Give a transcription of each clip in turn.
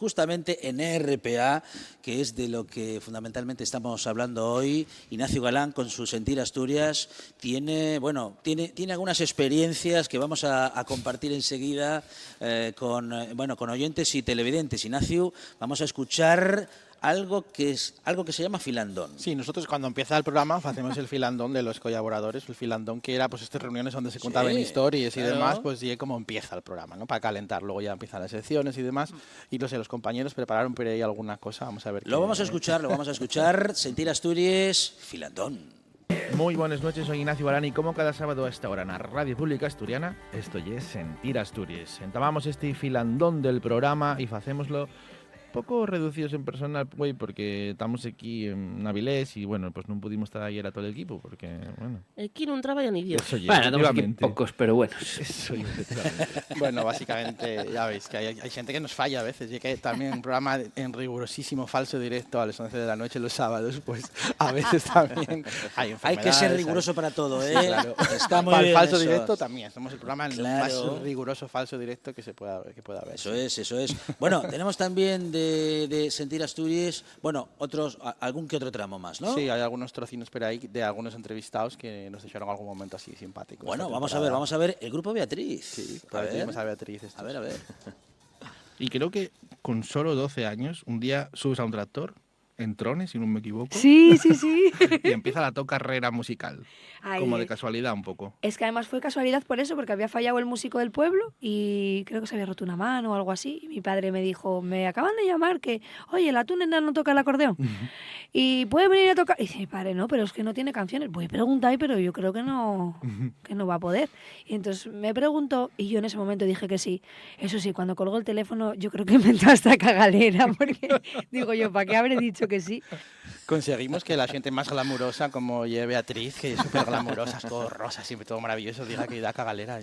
justamente en RPA, que es de lo que fundamentalmente estamos hablando hoy. Ignacio Galán, con su Sentir Asturias, tiene algunas experiencias que vamos a compartir enseguida con oyentes y televidentes. Ignacio, vamos a escuchar algo que se llama filandón. Sí, nosotros cuando empieza el programa hacemos el filandón de los colaboradores, el filandón que era pues estas reuniones donde se contaban historias y demás, pues y como empieza el programa, ¿no? Para calentar, luego ya empiezan las secciones y demás, y no sé, los compañeros prepararon por ahí alguna cosa, vamos a ver. Lo vamos a escuchar, Sentir Asturias, filandón. Muy buenas noches, soy Ignacio Galán y como cada sábado a esta hora en la Radio Pública Asturiana, esto es Sentir Asturias. Entamamos este filandón del programa y facémoslo poco reducidos en personal, güey, porque estamos aquí en Avilés y, bueno, pues no pudimos estar ayer a todo el equipo, porque, bueno... Aquí no trabaja ni Dios. Bueno, estamos aquí pocos, pero bueno. Eso, efectivamente. Bueno, básicamente, ya veis que hay gente que nos falla a veces, y que también un programa en rigurosísimo falso directo a las 11 de la noche los sábados, pues a veces también hay enfermedades. Hay que ser riguroso para todo, ¿eh? Claro. Está muy para bien el falso eso. directo también, somos el programa más Claro. riguroso falso directo que pueda haber. Eso es. Bueno, tenemos también de Sentir Asturias, algún que otro tramo más, ¿no? Sí, hay algunos trocinos por ahí de algunos entrevistados que nos dejaron algún momento así simpático. Bueno, vamos a ver el grupo Beatriz. Sí, a ver. tenemos a Beatriz. A ver. Y creo que con solo 12 años, un día subes a un tractor, en Trones, si no me equivoco. Sí. Y empieza la carrera musical. Ay, como de casualidad un poco. Es que además fue casualidad por eso, porque había fallado el músico del pueblo y creo que se había roto una mano o algo así. Y mi padre me dijo, me acaban de llamar que, oye, la túnel no toca el acordeón. Y puede venir a tocar. Y dice, mi padre, no, pero es que no tiene canciones. Voy a preguntar, pero yo creo que no va a poder. Y entonces me preguntó y yo en ese momento dije que sí. Eso sí, cuando colgó el teléfono yo creo que inventó hasta cagalera, porque digo yo, ¿para qué habré dicho que sí? Conseguimos que la gente más glamurosa como Beatriz, que es súper glamurosa, es todo rosa, siempre todo maravilloso, diga que da cagalera.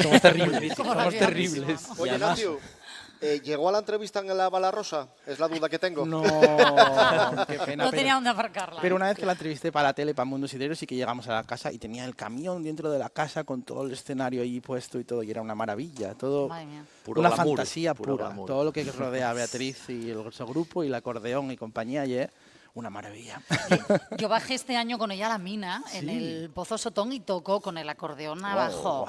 Somos terribles. Oye, Ignacio, ¿llegó a la entrevista en la Bala Rosa? Es la duda que tengo. No, qué pena. No tenía dónde aparcarla. Pero una vez que la entrevisté para la tele, para Mundo Sidero, sí que llegamos a la casa y tenía el camión dentro de la casa con todo el escenario ahí puesto y todo, y era una maravilla, todo Puro una glamour, fantasía puro pura. glamour. Todo lo que rodea a Beatriz y su grupo y el acordeón y compañía, y una maravilla. Yo bajé este año con ella a la mina, en el Pozo Sotón, y tocó con el acordeón abajo.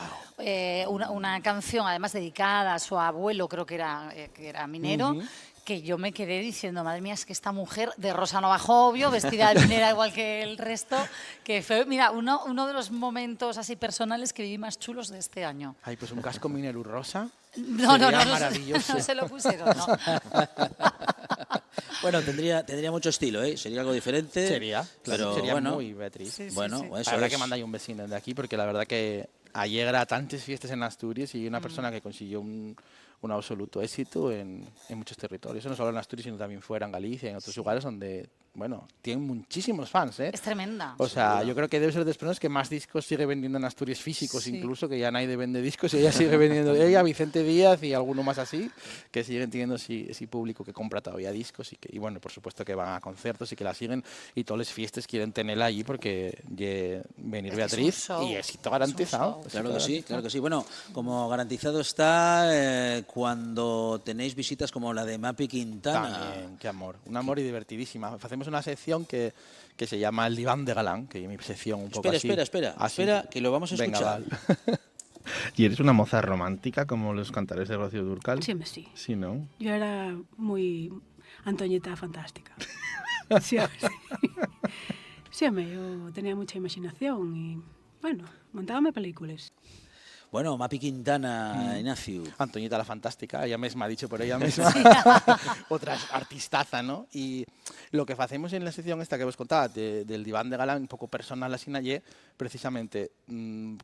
Una canción, además, dedicada a su abuelo, creo que era minero, que yo me quedé diciendo, madre mía, es que esta mujer de rosa no bajó, obvio, vestida de minera igual que el resto, que fue, mira, uno de los momentos así personales que viví más chulos de este año. Ay, pues un casco minero rosa. No, maravilloso. no se lo pusieron, no. Bueno, tendría mucho estilo, ¿eh? Sería algo diferente. Sería bueno, muy Beatriz. Sí, bueno, sí. eso La verdad es. que manda ahí un vecino de aquí, porque la verdad que ayer era tantas fiestas en Asturias y una persona que consiguió un absoluto éxito en muchos territorios, no solo en Asturias, sino también fuera, en Galicia, en otros lugares donde, bueno, tienen muchísimos fans, ¿eh? Es tremenda. O sea, yo creo que debe ser de las personas que más discos sigue vendiendo en Asturias físicos, incluso, que ya nadie vende discos, y ella sigue vendiendo, ella, Vicente Díaz y alguno más así, que siguen teniendo ese público que compra todavía discos y bueno, por supuesto que van a conciertos y que la siguen, y todas las fiestas quieren tenerla allí porque venir Beatriz y éxito garantizado. Claro que sí. Bueno, como garantizado está cuando tenéis visitas como la de Mapi Quintana. También, qué amor. Un amor y divertidísima. Hacemos una sección que se llama El Diván de Galán, que es mi sección un poco así. Espera, que lo vamos a escuchar. Venga, ¿Y eres una moza romántica como los cantares de Rocío Dúrcal? Sí. Sí, ¿no? Yo era muy Antoñeta fantástica. Sí, hombre, yo tenía mucha imaginación y, bueno, montábame películas. Bueno, Mapi Quintana, Ignacio. Antoñita la Fantástica, ella misma ha dicho por ella misma. Otra artistaza, ¿no? Y lo que hacemos en la sección esta que vos contaba, del Diván de Galán, un poco personal así, precisamente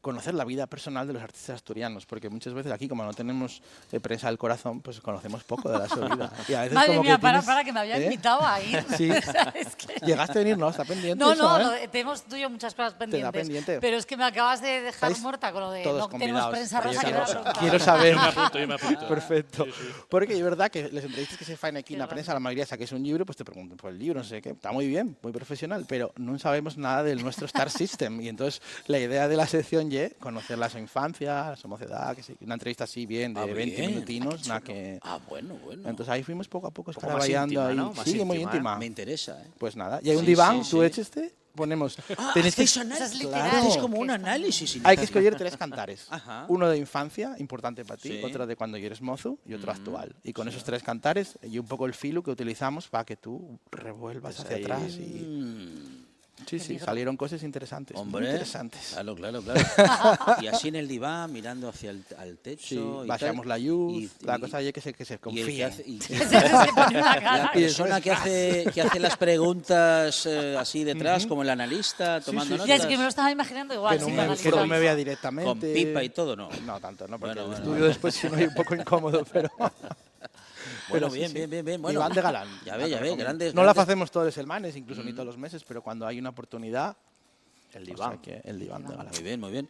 conocer la vida personal de los artistas asturianos, porque muchas veces aquí, como no tenemos prensa del corazón, pues conocemos poco de su vida. Y a veces Madre como mía, que tienes, para que me había invitado a ir. Sí. Es que... Llegaste a venir, ¿no? Está pendiente. No, eso, no, tenemos tú y yo muchas cosas pendientes. pendiente. Pero es que me acabas de dejar Estáis muerta con lo de todos no tenemos preparaos. prensa rosa que me va a preguntar. Quiero saber. Yo me apunto. Perfecto. Porque es verdad que las entrevistas que se fan aquí en la prensa, la mayoría saquéis un libro, pues te preguntan por el libro, no sé qué. Está muy bien, muy profesional, pero no sabemos nada del nuestro Star System. Y entonces la idea de la sección Y, conocerla a su infancia, a su mocedad, que sí, una entrevista así bien, de 20 minutinos, nada que... Bueno. Entonces ahí fuimos poco a poco Un poco más escaraballando íntima, ahí. ¿no? Más Sí, muy íntima, íntima. Me interesa, ¿eh? Pues nada, y hay un Sí, diván, sí, tú sí. echaste, ponemos... Tenéis que Eso es literal. Claro. Es como un análisis. Hay que escoger 3 cantares. Ajá. Uno de infancia, importante para ti, Sí. otro de cuando eres mozo y otro actual. Y con esos 3 cantares y un poco el filo que utilizamos para que tú revuelvas hacia atrás. Y... Sí, salieron cosas interesantes. muy Hombre, interesantes. claro. Y así en el diván, mirando hacia al techo. Sí, y bajamos tal. la luz, Y- la y- cosa es que se y el que confía. hace- y- Se pone una cara. La persona que hace las preguntas así detrás, como el analista, tomando Ya notas. es que me lo estaba imaginando igual. Que sí, no, la me, que analista. no me vea directamente. Con pipa y todo, ¿no? No tanto, no, porque Bueno, el bueno, estudio después si no es un poco incómodo, pero... Bueno, sí, bien, sí. bien. Bueno, Diván de galán. Ya ve, grandes. No la grandes- hacemos todos los semanas, incluso ni todos los meses, pero cuando hay una oportunidad, El o diván. sea que el diván de galán. Muy bien.